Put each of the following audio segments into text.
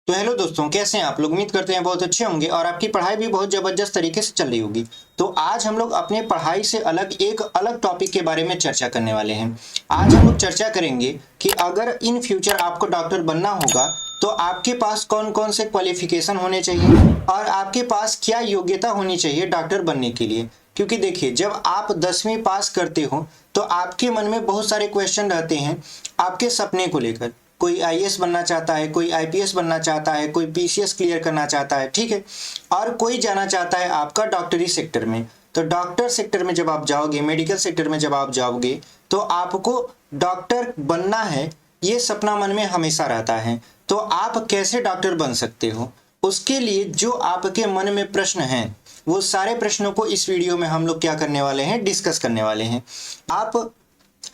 तो हेलो दोस्तों, कैसे हैं आप लोग। उम्मीद करते हैं बहुत अच्छे होंगे और आपकी पढ़ाई भी बहुत ज़बरदस्त तरीके से चल रही होगी। तो आज हम लोग अपने पढ़ाई से एक अलग टॉपिक के बारे में चर्चा करने वाले हैं। आज हम लोग चर्चा करेंगे कि अगर इन फ्यूचर आपको डॉक्टर बनना होगा तो आपके पास कौन कौन से क्वालिफिकेशन होने चाहिए और आपके पास क्या योग्यता होनी चाहिए डॉक्टर बनने के लिए। क्योंकि देखिए, जब आप 10वीं पास करते हो तो आपके मन में बहुत सारे क्वेश्चन रहते हैं आपके सपने को लेकर। कोई आईएएस बनना चाहता है, कोई आईपीएस बनना चाहता है, कोई पीसीएस क्लियर करना चाहता है, ठीक है। और कोई जाना चाहता है आपका डॉक्टरी सेक्टर में। तो डॉक्टर सेक्टर में जब आप जाओगे, मेडिकल सेक्टर में जब आप जाओगे तो आपको डॉक्टर बनना है, ये सपना मन में हमेशा रहता है। तो आप कैसे डॉक्टर बन सकते हो, उसके लिए जो आपके मन में प्रश्न हैं वो सारे प्रश्नों को इस वीडियो में हम लोग क्या करने वाले हैं, डिस्कस करने वाले हैं। आप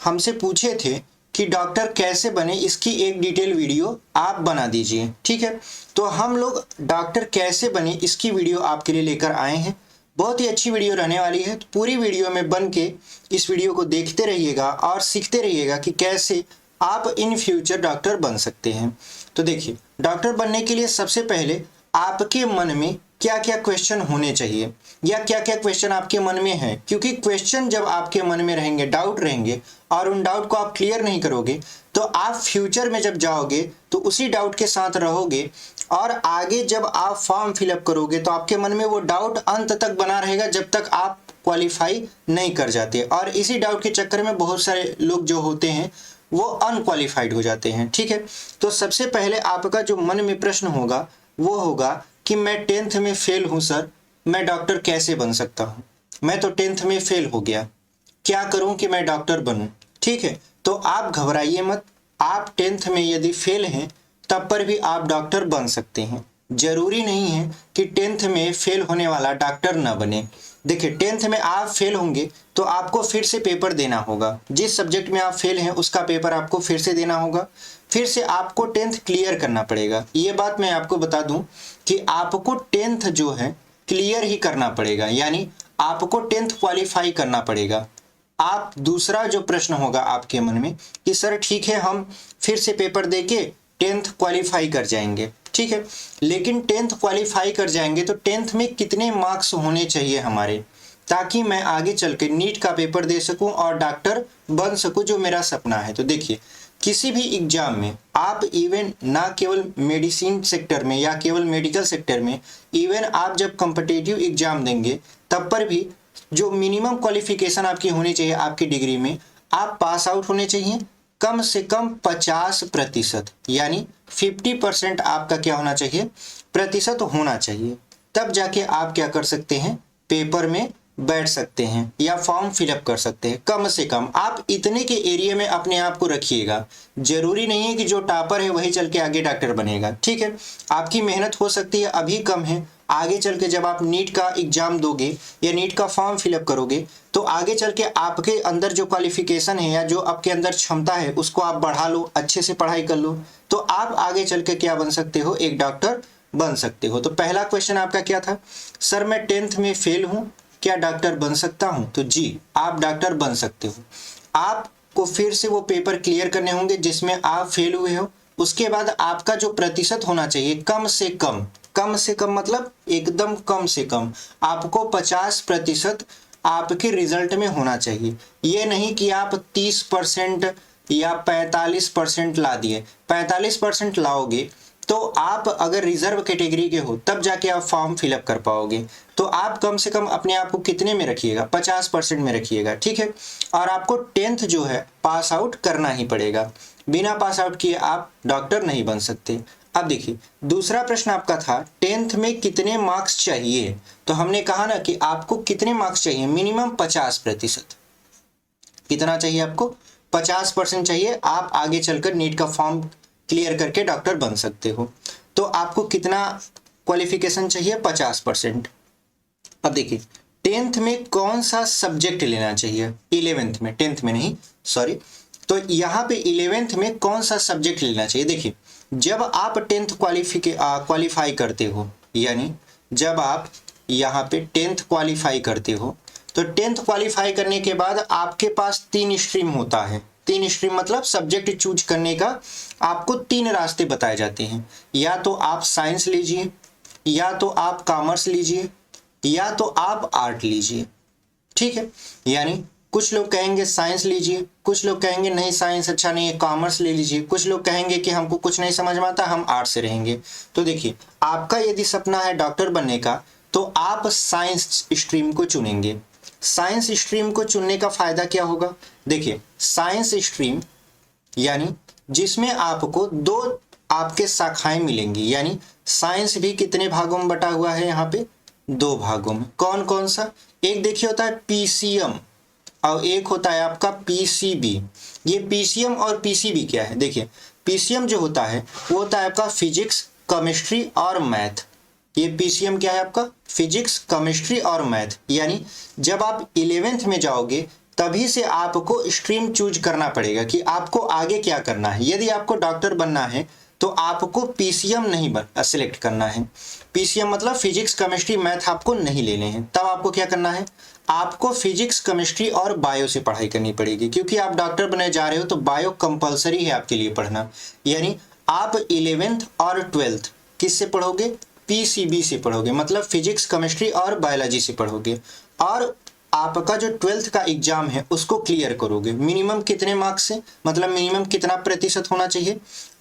हमसे पूछे थे कि डॉक्टर कैसे बने, इसकी एक डिटेल वीडियो आप बना दीजिए, ठीक है। तो हम लोग डॉक्टर कैसे बने इसकी वीडियो आपके लिए लेकर आए हैं। बहुत ही अच्छी वीडियो रहने वाली है, तो पूरी वीडियो में बन के इस वीडियो को देखते रहिएगा और सीखते रहिएगा कि कैसे आप इन फ्यूचर डॉक्टर बन सकते हैं। तो देखिए, डॉक्टर बनने के लिए सबसे पहले आपके मन में क्या क्या क्वेश्चन होने चाहिए या क्या क्या क्वेश्चन आपके मन में है। क्योंकि क्वेश्चन जब आपके मन में रहेंगे, डाउट रहेंगे और उन डाउट को आप क्लियर नहीं करोगे तो आप फ्यूचर में जब जाओगे तो उसी डाउट के साथ रहोगे और आगे जब आप फॉर्म फिलअप करोगे तो आपके मन में वो डाउट अंत तक बना रहेगा जब तक आप क्वालिफाई नहीं कर जाते। और इसी डाउट के चक्कर में बहुत सारे लोग जो होते हैं वो अनक्वालिफाइड हो जाते हैं, ठीक है। तो सबसे पहले आपका जो मन में प्रश्न होगा वो होगा कि मैं 10th में फेल हूं सर, मैं डॉक्टर कैसे बन सकता हूं। मैं तो 10th में फेल हो गया, क्या करूं कि मैं डॉक्टर बनूं, ठीक है। तो आप घबराइए मत, आप 10th में यदि फेल हैं तब पर भी आप डॉक्टर बन सकते हैं। जरूरी नहीं है कि 10th में फेल होने वाला डॉक्टर ना बने। देखिए, 10th में आप फेल होंगे तो आपको फिर से पेपर देना होगा। जिस सब्जेक्ट में आप फेल हैं उसका पेपर आपको फिर से देना होगा, फिर से आपको 10th क्लियर करना पड़ेगा। ये बात मैं आपको बता दूं कि आपको 10th जो है क्लियर ही करना पड़ेगा, यानी आपको 10th क्वालिफाई करना पड़ेगा। आप दूसरा जो प्रश्न होगा आपके मन में कि सर ठीक है, हम फिर से पेपर देके 10th क्वालिफाई कर जाएंगे, ठीक है। लेकिन 10th क्वालिफाई कर जाएंगे तो 10th में कितने मार्क्स होने चाहिए हमारे, ताकि मैं आगे चल के नीट का पेपर दे सकूं और डॉक्टर बन सकूं, जो मेरा सपना है। तो देखिए, किसी भी एग्जाम में आप इवन ना केवल मेडिसिन सेक्टर में या केवल मेडिकल सेक्टर में, इवन आप जब कॉम्पिटिटिव एग्जाम देंगे तब पर भी जो मिनिमम क्वालिफिकेशन आपकी होनी चाहिए आपकी डिग्री में, आप पास आउट होने चाहिए कम से कम 50%, यानी 50% आपका क्या होना चाहिए, प्रतिशत होना चाहिए। तब जाके आप क्या कर सकते हैं, पेपर में बैठ सकते हैं या फॉर्म फिलअप कर सकते हैं। कम से कम आप इतने के एरिया में अपने आप को रखिएगा। जरूरी नहीं है कि जो टॉपर है वही चल के आगे डॉक्टर बनेगा, ठीक है। आपकी मेहनत हो सकती है अभी कम है, आगे चल के जब आप नीट का एग्जाम दोगे या नीट का फॉर्म फिलअप करोगे तो आगे चल के आपके अंदर जो क्वालिफिकेशन है या जो आपके अंदर क्षमता है उसको आप बढ़ा लो, अच्छे से पढ़ाई कर लो, तो आप आगे चल के क्या बन सकते हो, एक डॉक्टर बन सकते हो। तो पहला क्वेश्चन आपका क्या था, सर मैं 10th में फेल हूं, क्या डॉक्टर बन सकता हूं। तो जी, आप डॉक्टर बन सकते हो। आपको फिर से वो पेपर क्लियर करने होंगे जिसमें आप फेल हुए हो। उसके बाद आपका जो प्रतिशत होना चाहिए कम से कम मतलब एकदम कम से कम आपको 50% आपके रिजल्ट में होना चाहिए। ये नहीं कि आप 30% या 45% ला दिए। 45% लाओगे तो आप अगर रिजर्व कैटेगरी के हो तब जाके आप फॉर्म फिलअप कर पाओगे। तो आप कम से कम अपने आप को कितने में रखिएगा, 50% में रखिएगा, ठीक है। और आपको 10th जो है पास आउट करना ही पड़ेगा, बिना पास आउट किए आप डॉक्टर नहीं बन सकते। अब देखिए, दूसरा प्रश्न आपका था 10th में कितने मार्क्स चाहिए। तो हमने कहा ना कि आपको कितने मार्क्स चाहिए, मिनिमम 50%। कितना चाहिए आपको, 50% चाहिए, आप आगे चलकर नीट का फॉर्म क्लियर करके डॉक्टर बन सकते हो। तो आपको कितना क्वालिफिकेशन चाहिए, 50%। अब देखिए, 10th में कौन सा सब्जेक्ट लेना चाहिए, 11th में, 10th में नहीं, सॉरी। तो यहाँ पे 11th में कौन सा सब्जेक्ट लेना चाहिए। देखिए, जब आप 10th क्वालिफाई करते हो, यानी जब आप यहाँ पे 10th क्वालिफाई करते हो तो 10th क्वालिफाई करने के बाद आपके पास 3 स्ट्रीम होता है। तीन स्ट्रीम मतलब सब्जेक्ट चूज करने का आपको तीन रास्ते बताए जाते हैं। या तो आप साइंस लीजिए, या तो आप कॉमर्स लीजिए, या तो आप आर्ट लीजिए। ठीक है, यानी कुछ लोग कहेंगे साइंस लीजिए, कुछ लोग कहेंगे नहीं साइंस अच्छा नहीं है कॉमर्स ले लीजिए, कुछ लोग कहेंगे कि हमको कुछ नहीं समझ में आता हम आर्ट से रहेंगे। तो देखिए, आपका यदि सपना है डॉक्टर बनने का तो आप साइंस स्ट्रीम को चुनेंगे। साइंस स्ट्रीम को चुनने का फायदा क्या होगा? देखिए, साइंस स्ट्रीम यानी जिसमें आपको दो आपके शाखाएं मिलेंगी, यानी साइंस भी कितने भागों में बटा हुआ है? यहाँ पे दो भागों में। कौन कौन सा? एक देखिए होता है पीसीएम और एक होता है आपका पीसीबी। ये पीसीएम और पीसीबी क्या है? देखिए, पीसीएम जो होता है वो होता है आपका फिजिक्स, केमिस्ट्री और मैथ। ये पीसीएम क्या है आपका? फिजिक्स, केमिस्ट्री और मैथ। यानी जब आप 11th में जाओगे तभी से आपको स्ट्रीम चूज करना पड़ेगा कि आपको आगे क्या करना है। यदि आपको डॉक्टर बनना है तो आपको पीसीएम नहीं सिलेक्ट करना है। पीसीएम मतलब फिजिक्स, केमिस्ट्री, मैथ आपको नहीं लेने हैं। तब आपको क्या करना है? आपको फिजिक्स, केमिस्ट्री और बायो से पढ़ाई करनी पड़ेगी, क्योंकि आप डॉक्टर बनने जा रहे हो तो बायो कंपलसरी है आपके लिए पढ़ना। यानी आप 11th और 12th किससे पढ़ोगे? पीसीबी से पढ़ोगे, मतलब फिजिक्स, केमिस्ट्री और बायोलॉजी से पढ़ोगे। और आपका जो 12th का एग्जाम है उसको क्लियर करोगे। मिनिमम कितने मार्क्स से, मतलब मिनिमम कितना प्रतिशत होना चाहिए?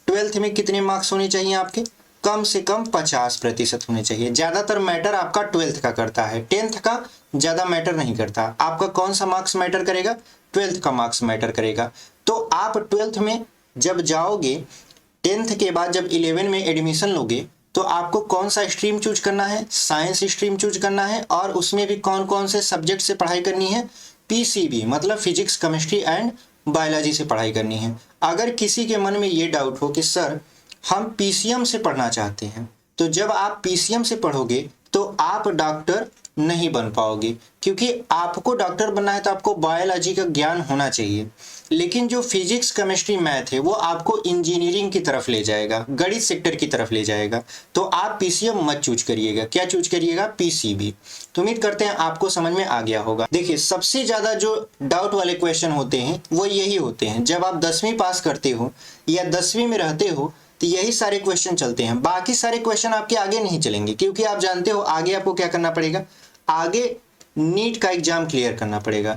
12th में कितने मार्क्स होने चाहिए आपके? कम से कम 50% होने चाहिए। ज्यादातर मैटर आपका 12th का करता है, 10th का ज्यादा मैटर नहीं करता। आपका कौन सा मार्क्स मैटर करेगा? 12th का मार्क्स मैटर करेगा। तो आप 12th में जब जाओगे, 10th के बाद जब 11 में एडमिशन लोगे तो आपको कौन सा स्ट्रीम चूज करना है? साइंस स्ट्रीम चूज करना है। और उसमें भी कौन कौन से सब्जेक्ट से पढ़ाई करनी है? पीसीबी मतलब फिजिक्स, केमिस्ट्री एंड बायोलॉजी से पढ़ाई करनी है। अगर किसी के मन में ये डाउट हो कि सर हम पीसीएम से पढ़ना चाहते हैं, तो जब आप पीसीएम से पढ़ोगे तो आप डॉक्टर नहीं बन पाओगे, क्योंकि आपको डॉक्टर बनना है तो आपको बायोलॉजी का ज्ञान होना चाहिए। लेकिन जो फिजिक्स, केमिस्ट्री, मैथ है वो आपको इंजीनियरिंग की तरफ ले जाएगा, गणित सेक्टर की तरफ ले जाएगा। तो आप पीसीएम मत चूज करिएगा। क्या चूज करिएगा? पीसीबी। तो उम्मीद करते हैं आपको समझ में आ गया होगा। देखिए, सबसे ज्यादा जो डाउट वाले क्वेश्चन होते हैं वो यही होते हैं। जब आप 10वीं पास करते हो या 10वीं में रहते हो तो यही सारे क्वेश्चन चलते हैं। बाकी सारे क्वेश्चन आपके आगे नहीं चलेंगे, क्योंकि आप जानते हो आगे आपको क्या करना पड़ेगा। आगे नीट का एग्जाम क्लियर करना पड़ेगा।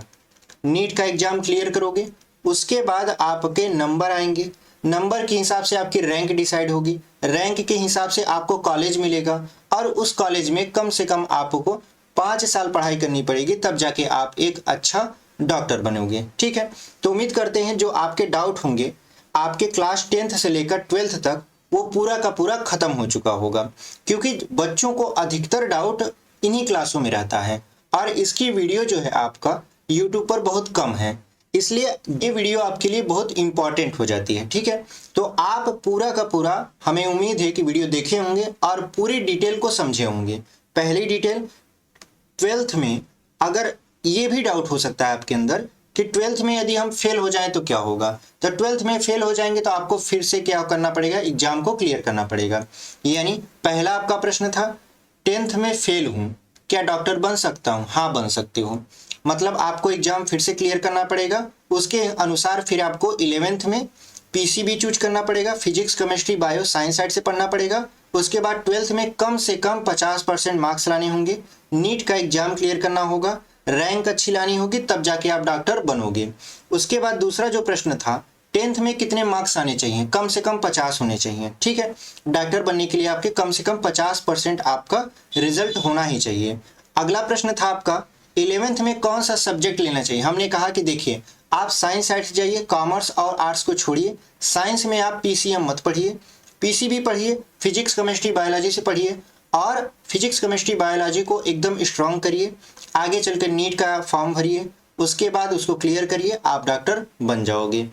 नीट का एग्जाम क्लियर करोगे, उसके बाद आपके नंबर आएंगे। नंबर के हिसाब से आपकी रैंक डिसाइड होगी। रैंक के हिसाब से आपको कॉलेज मिलेगा, और उस कॉलेज में कम से कम आपको 5 साल पढ़ाई करनी पड़ेगी, तब जाके आप एक अच्छा डॉक्टर बनोगे। ठीक है, तो उम्मीद करते हैं जो आपके डाउट होंगे आपके क्लास 10th से लेकर 12th तक वो पूरा का पूरा खत्म हो चुका होगा, क्योंकि बच्चों को अधिकतर डाउट इन्हीं क्लासों में रहता है। और इसकी वीडियो जो है आपका यूट्यूब पर बहुत कम है, इसलिए ये वीडियो आपके लिए बहुत इंपॉर्टेंट हो जाती है। ठीक है, तो आप पूरा का पूरा, हमें उम्मीद है कि वीडियो देखे होंगे और पूरी डिटेल को समझे होंगे। पहली डिटेल, 12th में अगर ये भी डाउट हो सकता है आपके अंदर कि 12th में यदि हम फेल हो जाएं तो क्या होगा। तो 12th में फेल हो जाएंगे तो आपको फिर से क्या करना पड़ेगा? एग्जाम को क्लियर करना पड़ेगा। यानी पहला आपका प्रश्न था 10th में फेल हूं, क्या डॉक्टर बन सकता हूं? हाँ, बन सकते हो। मतलब आपको एग्जाम फिर से क्लियर करना पड़ेगा। उसके अनुसार फिर आपको 11th में पीसीबी चूज करना पड़ेगा, physics, chemistry, bio, science side से पढ़ना पड़ेगा। उसके बाद 12th में कम से कम 50% मार्क्स लाने होंगे। नीट का एग्जाम क्लियर करना होगा, रैंक अच्छी लानी होगी, तब जाके आप डॉक्टर बनोगे। उसके बाद दूसरा जो प्रश्न था, 10th में कितने मार्क्स आने चाहिए? कम से कम 50 होने चाहिए। ठीक है, डॉक्टर बनने के लिए आपके कम से कम 50% आपका रिजल्ट होना ही चाहिए। अगला प्रश्न था आपका 11th में कौन सा सब्जेक्ट लेना चाहिए? हमने कहा कि देखिए, आप साइंस साइड से जाइए, कॉमर्स और आर्ट्स को छोड़िए। साइंस में आप पीसीएम मत पढ़िए, पीसीबी पढ़िए, फिजिक्स, केमिस्ट्री, बायोलॉजी से पढ़िए, और फिजिक्स, केमिस्ट्री, बायोलॉजी को एकदम स्ट्रांग करिए। आगे चलकर नीट का फॉर्म भरिए, उसके बाद उसको क्लियर करिए, आप डॉक्टर बन जाओगे।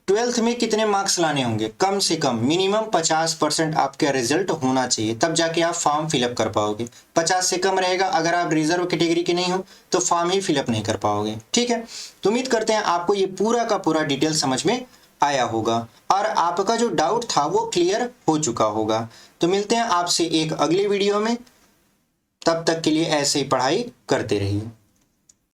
12th में कितने मार्क्स लाने होंगे? कम से कम मिनिमम 50% आपका रिजल्ट होना चाहिए, तब जाके आप फॉर्म फिलअप कर पाओगे। 50 से कम रहेगा, अगर आप रिजर्व कैटेगरी के नहीं हो तो फॉर्म ही फिलअप नहीं कर पाओगे। ठीक है, तो उम्मीद करते हैं आपको ये पूरा का पूरा डिटेल समझ में आया होगा और आपका जो डाउट था वो क्लियर हो चुका होगा। तो मिलते हैं आपसे एक अगली वीडियो में, तब तक के लिए ऐसे ही पढ़ाई करते रहिए।